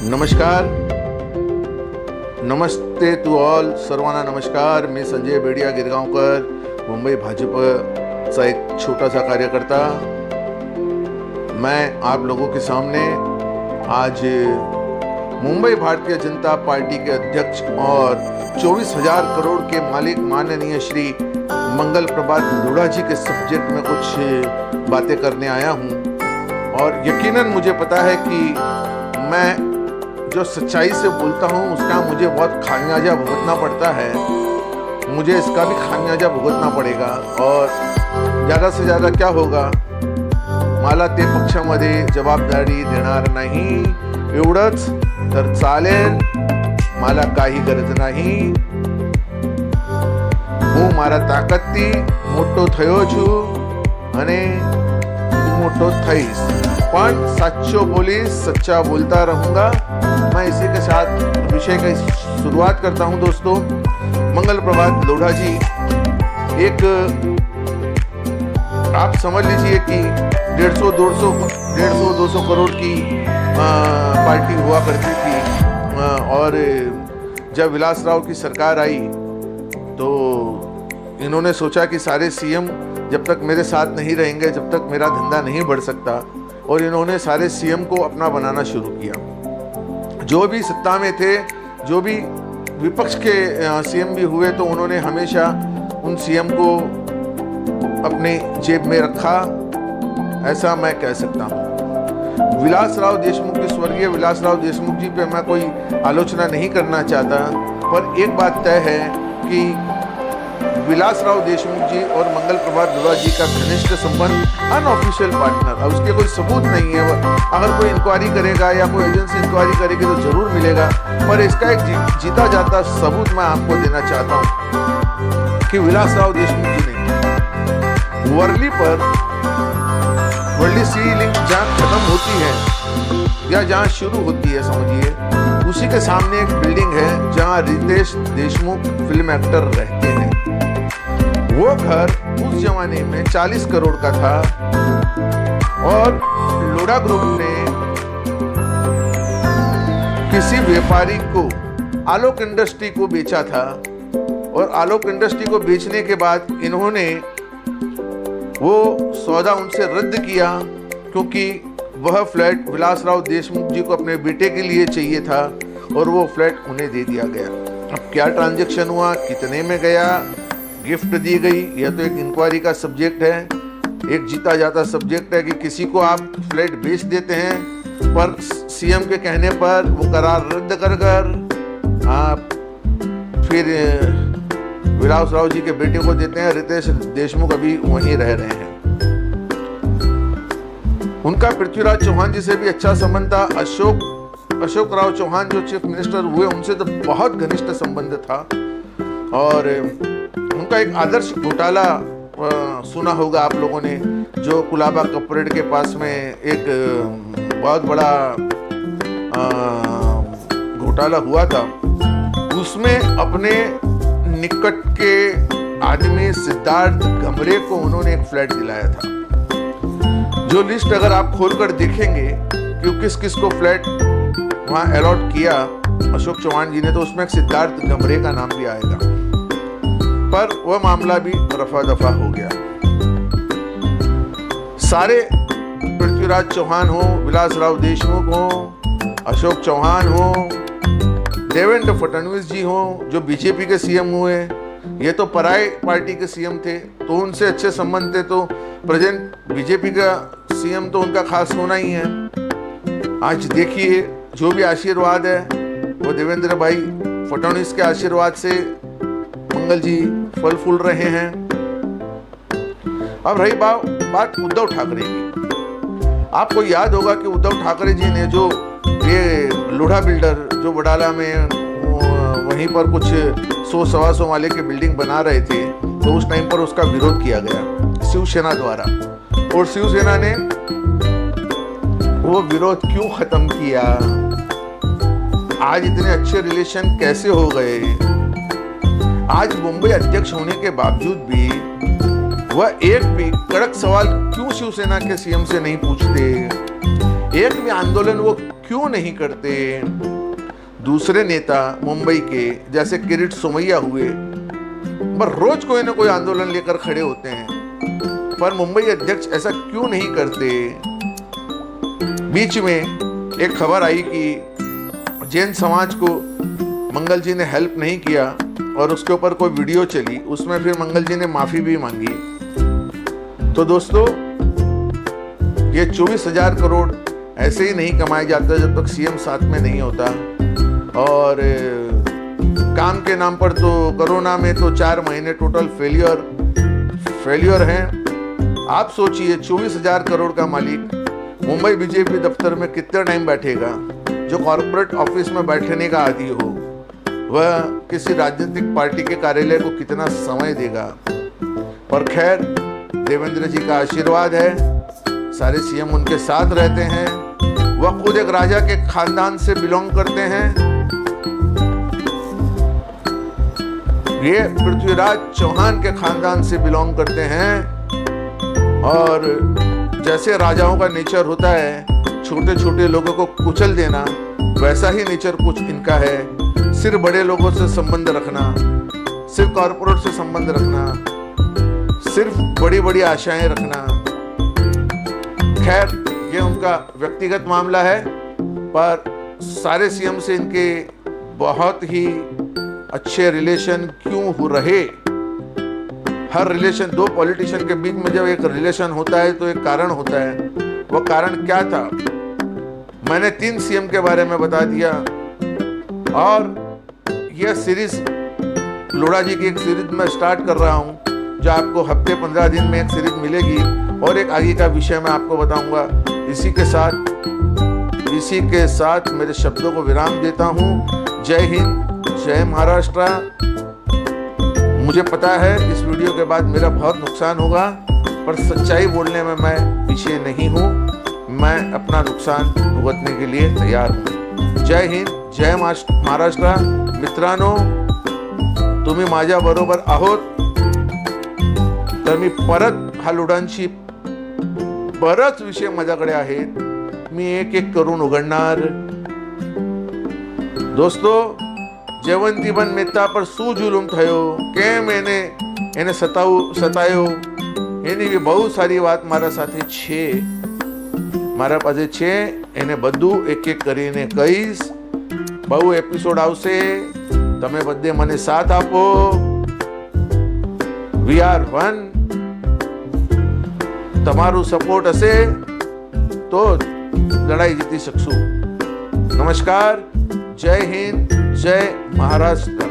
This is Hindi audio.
नमस्कार, नमस्ते टू ऑल, सर्वांना नमस्कार. मी संजय बेडिया गिरगांवकर, मुंबई भाजपचा एक छोटा सा कार्यकर्ता. मैं आप लोगों के सामने आज मुंबई भारतीय जनता पार्टी के अध्यक्ष और 24,000 करोड़ के मालिक माननीय श्री मंगल प्रभात लोढ़ा जी के सब्जेक्ट में कुछ बातें करने आया हूं. और यकीनन मुझे पता है कि मैं जो सच्चाई से बोलता हूँ उसका मुझे बहुत खामियाजा भुगतना पड़ता है. मुझे इसका भी खामियाजा भुगतना पड़ेगा. और ज़्यादा से ज़्यादा क्या होगा, मला ते पक्षामध्ये जबाबदारी देणार नाही एवढंच तर चालेल. मला काही गरज नाही. હું મારા તાકાતથી મોટો થયો છું અને मोटो थईस, पण सच्चो बोलीस, सच्चा बोलता रहूंगा. मैं इसी के साथ विषय की शुरुआत करता हूं. दोस्तों, मंगल प्रभात लोढ़ा जी एक, आप समझ लीजिए कि 150-200 करोड़ की पार्टी हुआ करती थी. और जब विलासराव की सरकार आई तो इन्होंने सोचा कि सारे सीएम जब तक मेरे साथ नहीं रहेंगे, जब तक मेरा धंधा नहीं बढ़ सकता. और इन्होंने सारे सीएम को अपना बनाना शुरू किया. जो भी सत्ता में थे, जो भी विपक्ष के सीएम भी हुए, तो उन्होंने हमेशा उन सीएम को अपने जेब में रखा, ऐसा मैं कह सकता हूँ. विलासराव देशमुख की, स्वर्गीय विलासराव देशमुख जी पे मैं कोई आलोचना नहीं करना चाहता, पर एक बात तय है कि विलासराव देशमुख जी और मंगल प्रभात लोढ़ा जी का घनिष्ठ संबंध अनऑफिशियल पार्टनर, अब उसके कोई सबूत नहीं है. अगर कोई इंक्वायरी करेगा या कोई एजेंसी इंक्वायरी करेगी तो जरूर मिलेगा. पर इसका एक जीता जाता सबूत मैं आपको देना चाहता हूं कि विलासराव देशमुख जी ने वर्ली पर, वर्ली सी लिंक जहाँ खत्म होती है या जहाँ शुरू होती है, समझिए उसी के सामने एक बिल्डिंग है जहाँ रितेश देशमुख फिल्म एक्टर रहते हैं. वो घर उस जमाने में 40 करोड़ का था और लोढ़ा ग्रुप ने किसी व्यापारी को आलोक इंडस्ट्री को बेचा था. और आलोक इंडस्ट्री को बेचने के बाद इन्होंने वो सौदा उनसे रद्द किया, क्योंकि वह फ्लैट विलासराव देशमुख जी को अपने बेटे के लिए चाहिए था और वो फ्लैट उन्हें दे दिया गया. अब क्या ट्रांजैक्शन हुआ, कितने में गया, गिफ्ट दी गई, यह तो एक इंक्वायरी का सब्जेक्ट है. एक जीता जाता सब्जेक्ट है कि किसी को आप फ्लैट बेच देते हैं, पर सीएम के कहने पर वो करार रद्द कर आप फिर विलासराव जी के बेटे को देते हैं. रितेश देशमुख अभी वहीं रह रहे हैं. उनका पृथ्वीराज चौहान जी से भी अच्छा संबंध था. अशोक राव चौहान जो चीफ मिनिस्टर हुए, उनसे तो बहुत घनिष्ठ संबंध था. और उनका एक आदर्श घोटाला सुना होगा आप लोगों ने, जो कुलाबा कपरेड के पास में एक बहुत बड़ा घोटाला हुआ था. उसमें अपने निकट के आदमी सिद्धार्थ गमरे को उन्होंने एक फ्लैट दिलाया था. जो लिस्ट अगर आप खोलकर देखेंगे कि किस किस को फ्लैट वहां अलॉट किया अशोक चौहान जी ने, तो उसमें एक सिद्धार्थ गमरे का नाम भी आएगा. पर वह मामला भी रफा दफा हो गया. सारे पृथ्वीराज चौहान हो, विलासराव देशमुख हो, अशोक चौहान हो, देवेंद्र फडणवीस जी हो जो बीजेपी के सीएम हुए, ये तो पराई पार्टी के सीएम थे, तो उनसे अच्छे संबंध थे. तो प्रेजेंट बीजेपी का सीएम तो उनका खास होना ही है. आज देखिए जो भी आशीर्वाद है वो देवेंद्र भाई फडणवीस के आशीर्वाद से मंगल जी फल फूल रहे हैं. अब रही बात उद्धव ठाकरे की. आपको याद होगा कि उद्धव ठाकरे जी ने जो ये लोढ़ा बिल्डर जो बडाला में वहीं पर कुछ 100-125 वाले के बिल्डिंग बना रहे थे, तो उस टाइम पर उसका विरोध किया गया शिवसेना द्वारा. और शिवसेना ने वो विरोध क्यों खत्म किया, आज इतने अच्छे रिलेशन कैसे हो गए. आज मुंबई अध्यक्ष होने के बावजूद भी वह एक भी कड़क सवाल क्यों शिवसेना के सीएम से नहीं पूछते. एक भी आंदोलन वो क्यों नहीं करते? दूसरे नेता मुंबई के जैसे किरीट सोमैया हुए, पर रोज कोई ना कोई आंदोलन लेकर खड़े होते हैं, पर मुंबई अध्यक्ष ऐसा क्यों नहीं करते? बीच में एक खबर आई कि जैन समाज को मंगल जी ने हेल्प नहीं किया और उसके ऊपर कोई वीडियो चली, उसमें फिर मंगल जी ने माफी भी मांगी। तो दोस्तों, ये 24,000 करोड़ ऐसे ही नहीं कमाए जाते जब तक सीएम साथ में नहीं होता। और काम के नाम पर तो कोरोना में तो 4 महीने टोटल फेलियर हैं। आप सोचिए, 24,000 करोड़ का मालिक मुंबई बीजेपी दफ्तर में कितना टाइम बैठेगा? जो कॉर्पोरेट ऑफिस में बैठने का आदी हो वह किसी राजनीतिक पार्टी के कार्यालय को कितना समय देगा? पर खैर, देवेंद्र जी का आशीर्वाद है, सारे सीएम उनके साथ रहते हैं। वह खुद एक राजा के खानदान से बिलोंग करते हैं। ये पृथ्वीराज चौहान के खानदान से बिलोंग करते हैं। और जैसे राजाओं का नेचर होता है छोटे छोटे लोगों को कुचल देना, वैसा ही नेचर कुछ इनका है। सिर्फ बड़े लोगों से संबंध रखना, सिर्फ कॉर्पोरेट से संबंध रखना, सिर्फ बड़ी बड़ी आशाएं रखना। खैर, ये उनका व्यक्तिगत मामला है, पर सारे सीएम से इनके बहुत ही अच्छे रिलेशन क्यों हो रहे? हर रिलेशन, दो पॉलिटिशियन के बीच में जब एक रिलेशन होता है तो एक कारण होता है। वो कारण क्या था? मैंने 3 सीएम के बारे में बता दिया। और यह सीरीज लोढ़ा जी की एक सीरीज मैं स्टार्ट कर रहा हूं, जो आपको हफ्ते 15 दिन में एक सीरीज मिलेगी और एक आगे का विषय मैं आपको बताऊंगा। इसी के साथ मेरे शब्दों को विराम देता हूं। जय हिंद, जय महाराष्ट्र। मुझे पता है इस वीडियो के बाद मेरा बहुत नुकसान होगा, पर सच्चाई बोलने में मैं पीछे नहीं हूं। मैं अपना नुकसान भुगतने के लिए तैयार हूं। जय हिंद, जय महाराष्ट्र। मित्रांनो, तुम्ही माझ्या बरोबर आहोत, तर मी परत हा लोढांची बरच विषय माझ्याकडे आहेत, मी एक एक करून उघडणार। दोस्तों, जयवंतीबन मेहता पर શું जुलूम થયો, કેમ એને સતાયો, એની બી બહુ સારી વાત મારા સાથે છે, મારા પાસે છે। એને બધું એક એક કરીને કહીશ। બહુ એપિસોડ આવશે, તમે બધે મને સાથ આપો। We are one. તમારું સપોર્ટ હશે તો લડાઈ જીતી શકશું। નમસ્કાર, જય હિન્દ, जय महाराष्ट्र।